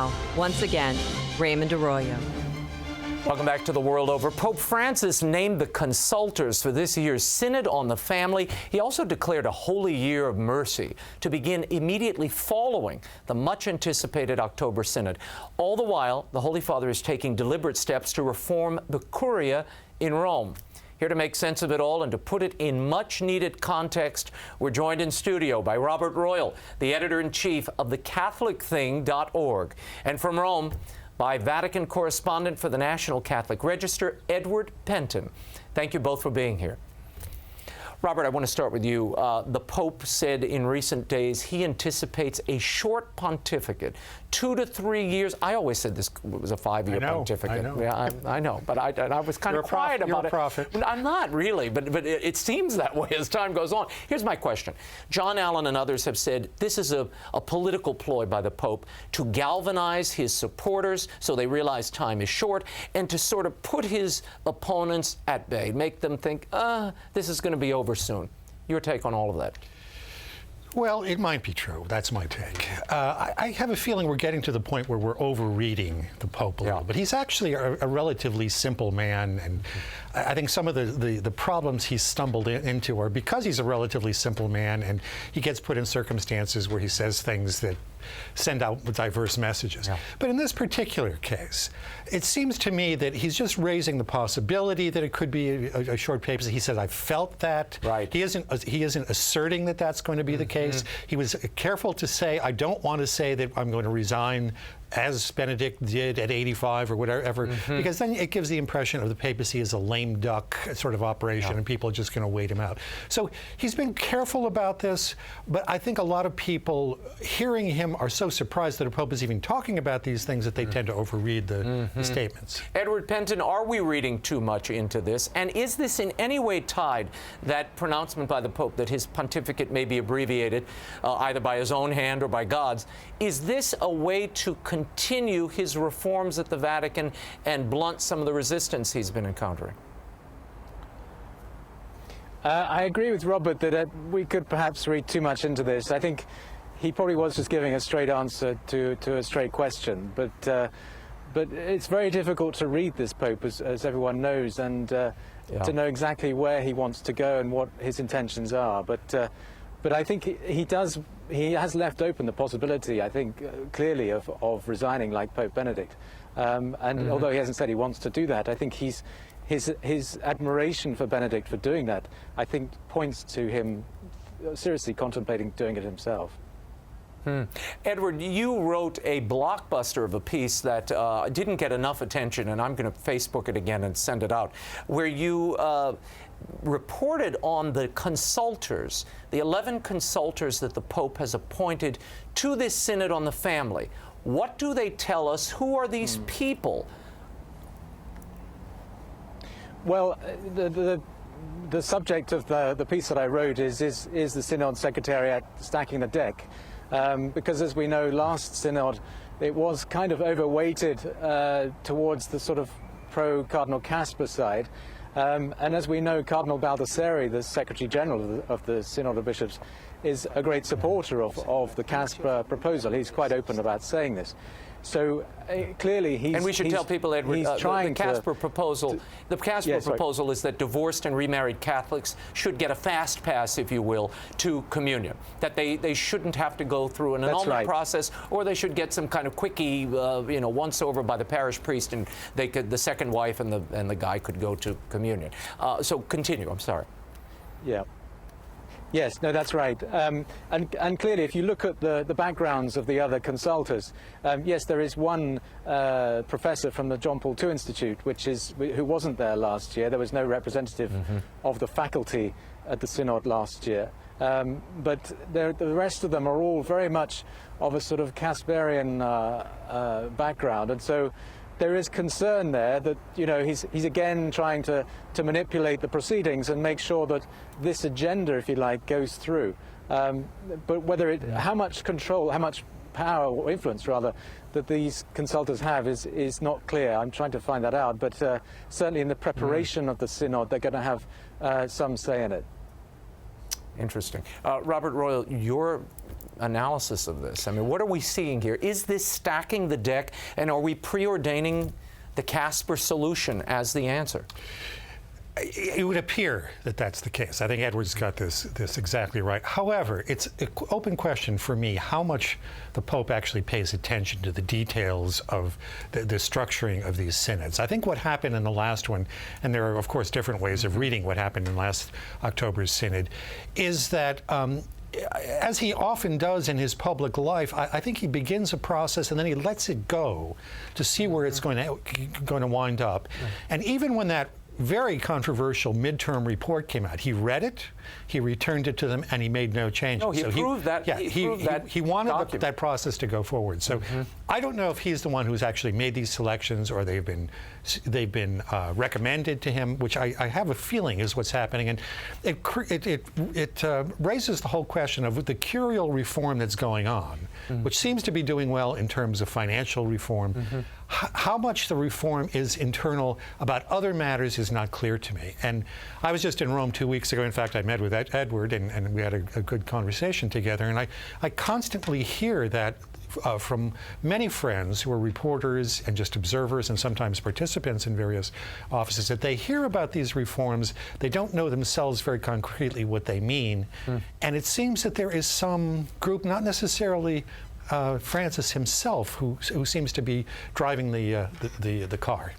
now, once again, Raymond Arroyo. Welcome back to The World Over. Pope Francis named the consultors for this year's Synod on the Family. He also declared a Holy Year of Mercy to begin immediately following the much-anticipated October Synod. All the while, the Holy Father is taking deliberate steps to reform the Curia in Rome. Here to make sense of it all and to put it in much-needed context, we're joined in studio by Robert Royal, the editor-in-chief of thecatholicthing.org, and from Rome, by Vatican correspondent for the National Catholic Register, Edward Pentin. Thank you both for being here. Robert, I want to start with you. The Pope said in recent days he anticipates a short pontificate, 2 to 3 years. I always said this was a 5-year pontificate. I know. Yeah, I know, but I was kind of quiet about it. You're a prophet. I'm not really, but it seems that way as time goes on. Here's my question. John Allen and others have said this is a political ploy by the Pope to galvanize his supporters so they realize time is short and to sort of put his opponents at bay, make them think, this is going to be over soon. Your take on all of that? Well, it might be true. That's my take. I have a feeling we're getting to the point where we're overreading the Pope a little bit. He's actually a relatively simple man, and I think some of the problems he's stumbled into are because he's a relatively simple man and he gets put in circumstances where he says things that send out diverse messages. Yeah. But in this particular case, it seems to me that he's just raising the possibility that it could be a short paper. He said, "I felt that." Right. He isn't asserting that that's going to be the case. He was careful to say, "I don't want to say that I'm going to resign," as Benedict did at 85 or whatever, because then it gives the impression of the papacy as a lame duck sort of operation, and people are just going to wait him out. So he's been careful about this, but I think a lot of people hearing him are so surprised that a pope is even talking about these things that they tend to overread the statements. Edward Pentin, are we reading too much into this? And is this in any way tied, that pronouncement by the Pope that his pontificate may be abbreviated either by his own hand or by God's, is this a way to continue his reforms at the Vatican and blunt some of the resistance he's been encountering? I agree with Robert that we could perhaps read too much into this. I think he probably was just giving a straight answer to a straight question, but it's very difficult to read this Pope, as everyone knows, and to know exactly where he wants to go and what his intentions are. But I think he has left open the possibility, I think, clearly of resigning like Pope Benedict. And although he hasn't said he wants to do that, I think his admiration for Benedict for doing that, I think, points to him seriously contemplating doing it himself. Edward, you wrote a blockbuster of a piece that didn't get enough attention, and I'm going to Facebook it again and send it out, where you reported on the consultors, the 11 consultors that the Pope has appointed to this Synod on the Family. What do they tell us? Who are these people? Well, the subject of the piece that I wrote is the Synod Secretariat stacking the deck. Because as we know, last Synod, it was kind of overweighted towards the sort of pro-Cardinal Casper side. And as we know, Cardinal Baldassarre, the Secretary General of the Synod of Bishops, is a great supporter of the Casper proposal. He's quite open about saying this. So clearly he's... And we should tell people, Edward, the Casper proposal, proposal is that divorced and remarried Catholics should get a fast pass, if you will, to communion. That they shouldn't have to go through an annulment process, or they should get some kind of quickie, once over by the parish priest, and the second wife and the guy could go to communion. So continue. I'm sorry. Yeah. Yes, no, that's right. And clearly, if you look at the backgrounds of the other consultors, yes, there is one professor from the John Paul II Institute, who wasn't there last year. There was no representative of the faculty at the Synod last year. But the rest of them are all very much of a sort of Casperian background. And so there is concern there that, he's again trying to manipulate the proceedings and make sure that this agenda, if you like, goes through. But how much control, how much power or influence, rather, that these consultants have is not clear. I'm trying to find that out. But certainly in the preparation of the Synod, they're going to have some say in it. Interesting. Robert Royal, your analysis of this? I mean, what are we seeing here? Is this stacking the deck, and are we preordaining the Casper solution as the answer? It would appear that that's the case. I think Edward's got this exactly right. However, it's an open question for me how much the Pope actually pays attention to the details of the structuring of these synods. I think what happened in the last one, and there are, of course, different ways of reading what happened in last October's synod, is that as he often does in his public life, I think he begins a process and then he lets it go to see where it's going to wind up. And even when that very controversial midterm report came out, he read it, he returned it to them, and he made no changes. No, he proved that. Yeah, he wanted that process to go forward. So I don't know if he's the one who's actually made these selections or they've been recommended to him, which I have a feeling is what's happening. And it raises the whole question of the curial reform that's going on, which seems to be doing well in terms of financial reform. How much the reform is internal about other matters is not clear to me. And I was just in Rome 2 weeks ago. In fact, I met with Edward, and we had a good conversation together. And I constantly hear that from many friends who are reporters and just observers and sometimes participants in various offices, that they hear about these reforms, they don't know themselves very concretely what they mean. And it seems that there is some group, not necessarily Francis himself, who seems to be driving the car.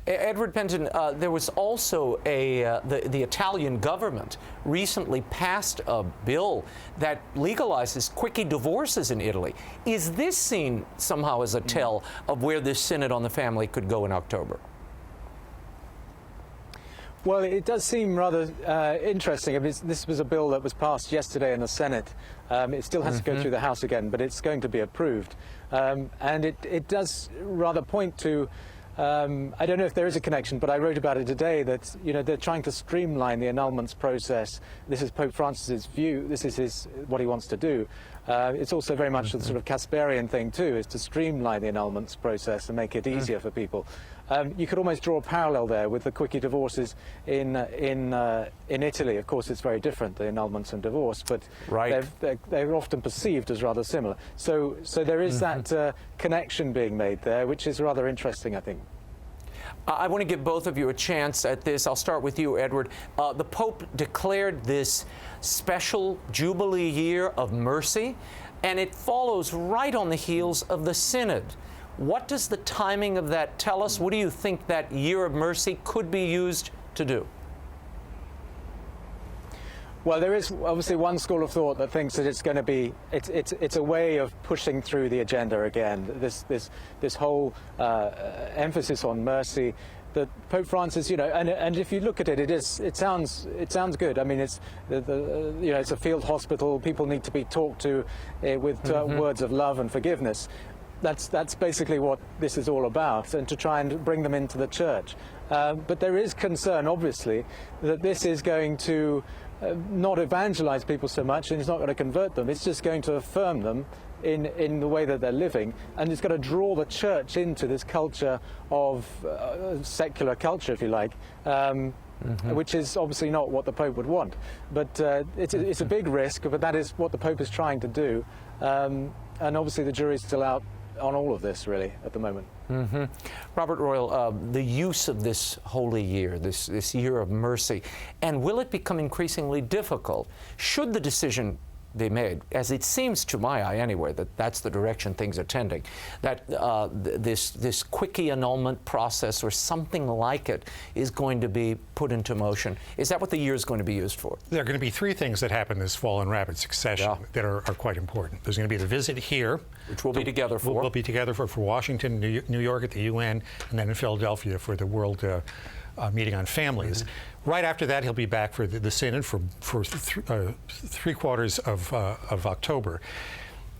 Edward Pentin, there was also the Italian government recently passed a bill that legalizes quickie divorces in Italy. Is this seen somehow as a tell of where this Synod on the Family could go in October? Well, it does seem rather interesting. I mean, this was a bill that was passed yesterday in the Senate. It still has to go through the House again, but it's going to be approved. And it does rather point to, I don't know if there is a connection, but I wrote about it today, that they're trying to streamline the annulments process. This is Pope Francis's view. This is what he wants to do. It's also very much the sort of Casperian thing too, is to streamline the annulments process and make it easier for people. You could almost draw a parallel there with the quickie divorces in Italy. Of course, it's very different, the annulments and divorce, but they're often perceived as rather similar. So there is that connection being made there, which is rather interesting, I think. I want to give both of you a chance at this. I'll start with you, Edward. The Pope declared this special Jubilee year of mercy, and it follows right on the heels of the Synod. What does the timing of that tell us? What do you think that year of mercy could be used to do? Well, there is obviously one school of thought that thinks that it's going to be it's a way of pushing through the agenda again. This whole emphasis on mercy that Pope Francis, and if you look at it, it sounds good. I mean, it's it's a field hospital. People need to be talked to with words of love and forgiveness. That's basically what this is all about, and to try and bring them into the church. But there is concern, obviously, that this is going to not evangelize people so much, and it's not going to convert them. It's just going to affirm them in the way that they're living, and it's going to draw the church into this culture of secular culture, if you like, which is obviously not what the Pope would want. But it's a big risk, but that is what the Pope is trying to do. And obviously the jury's still out on all of this, really, at the moment. Robert Royal, the use of this holy year, this year of mercy, and will it become increasingly difficult should the decision be made, as it seems to my eye anyway, that's the direction things are tending, that this quickie annulment process or something like it is going to be put into motion? Is that what the year is going to be used for? There are going to be three things that happen this fall in rapid succession that are quite important. There's going to be the visit here, which we'll be together for. We'll be together for Washington, New York at the UN, and then in Philadelphia for the World Meeting on Families. Right after that, he'll be back for the Synod for 3/4 of October.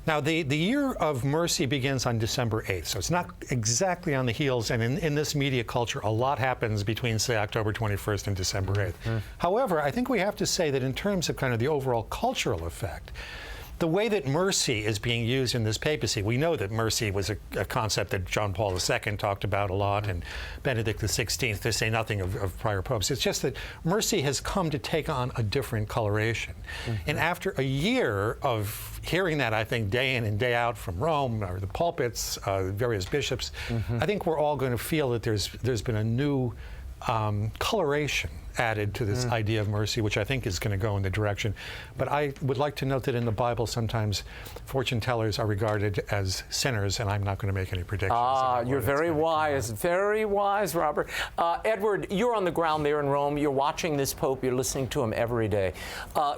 Now, the year of mercy begins on December 8th, so it's not exactly on the heels, and in this media culture, a lot happens between, say, October 21st and December 8th. However, I think we have to say that in terms of kind of the overall cultural effect, the way that mercy is being used in this papacy, we know that mercy was a concept that John Paul II talked about a lot, and Benedict XVI, to say nothing of prior popes. It's just that mercy has come to take on a different coloration. And after a year of hearing that, I think, day in and day out from Rome, or the pulpits, various bishops, I think we're all going to feel that there's been a new coloration added to this idea of mercy, which I think is going to go in the direction. But I would like to note that in the Bible, sometimes fortune tellers are regarded as sinners, and I'm not going to make any predictions. You're very wise, Robert. Edward, you're on the ground there in Rome. You're watching this Pope. You're listening to him every day.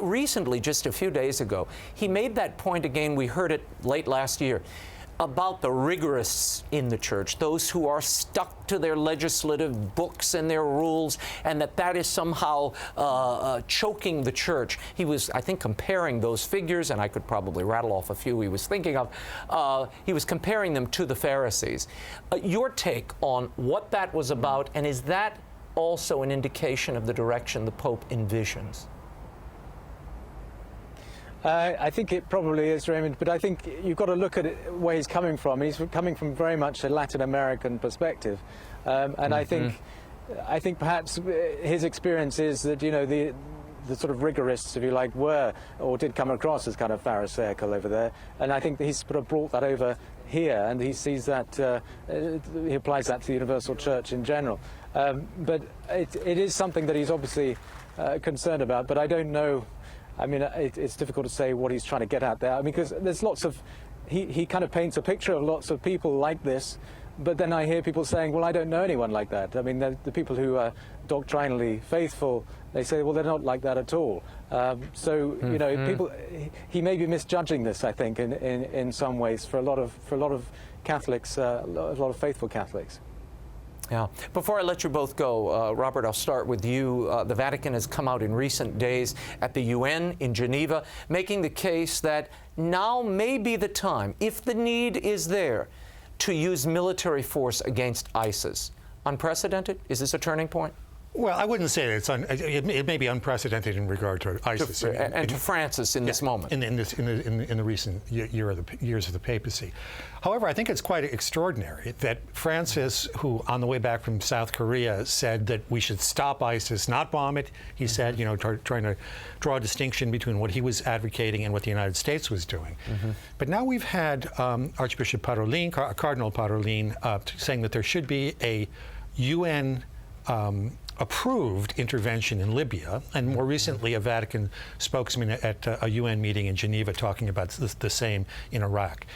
Recently, just a few days ago, he made that point again. We heard it late last year, about the rigorists in the church, those who are stuck to their legislative books and their rules, and that is somehow choking the church. He was, I think, comparing those figures, and I could probably rattle off a few he was thinking of. He was comparing them to the Pharisees. Your take on what that was about, and is that also an indication of the direction the Pope envisions? I think it probably is, Raymond, but I think you've got to look at it, where he's coming from. He's coming from very much a Latin American perspective, and I think perhaps his experience is that, you know, the sort of rigorists, if you like, were or did come across as kind of Pharisaical over there, and I think that he's sort of brought that over here, and he sees that he applies that to the universal church in general. But it is something that he's obviously concerned about, but I don't know. I mean, it's difficult to say what he's trying to get at there. I mean, because there's lots of, he kind of paints a picture of lots of people like this, but then I hear people saying, well, I don't know anyone like that. I mean, the people who are doctrinally faithful, they say, well, they're not like that at all. So, you know, people, he may be misjudging this, I think, in some ways for a lot of Catholics, a lot of faithful Catholics. Yeah. Before I let you both go, Robert, I'll start with you. The Vatican has come out in recent days at the UN in Geneva, making the case that now may be the time, if the need is there, to use military force against ISIS. Unprecedented? Is this a turning point? Well, I wouldn't say that it may be unprecedented in regard to ISIS and to Francis in this moment. In the recent years of the papacy. However, I think it's quite extraordinary that Francis, who on the way back from South Korea said that we should stop ISIS, not bomb it. He said, you know, trying to draw a distinction between what he was advocating and what the United States was doing. But now we've had Archbishop Parolin, Cardinal Parolin, saying that there should be a UN approved intervention in Libya, and more recently a Vatican spokesman at a UN meeting in Geneva talking about the same in Iraq.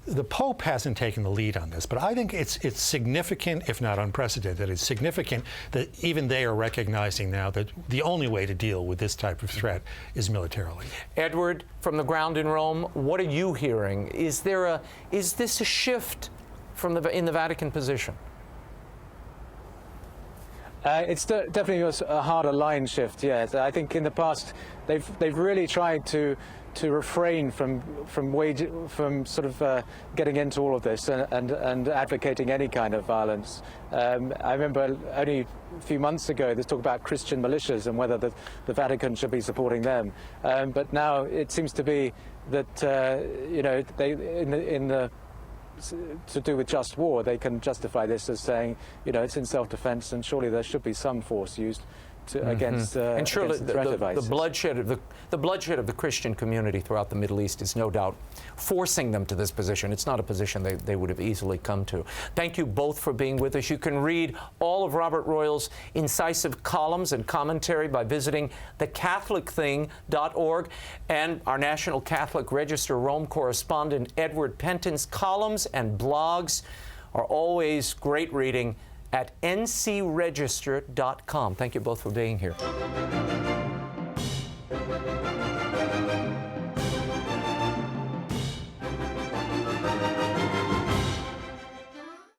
The Pope hasn't taken the lead on this, but I think it's significant, if not unprecedented. It's significant that even they are recognizing now that the only way to deal with this type of threat is militarily. Edward, from the ground in Rome, what are you hearing? Is this a shift in the Vatican position? It's definitely a harder line shift. Yes, I think in the past they've really tried to refrain from sort of getting into all of this and advocating any kind of violence. I remember only a few months ago there's talk about Christian militias and whether the Vatican should be supporting them. But now it seems to be that you know, they in the to do with just war, they can justify this as saying, you know, it's in self-defense, and surely there should be some force used against and surely against the threat of ISIS. The bloodshed of the Christian community throughout the Middle East is no doubt forcing them to this position. It's not a position they would have easily come to. Thank you both for being with us. You can read all of Robert Royal's incisive columns and commentary by visiting thecatholicthing.org, and our National Catholic Register Rome correspondent Edward Pentin's columns and blogs are always great reading at ncregister.com. Thank you both for being here.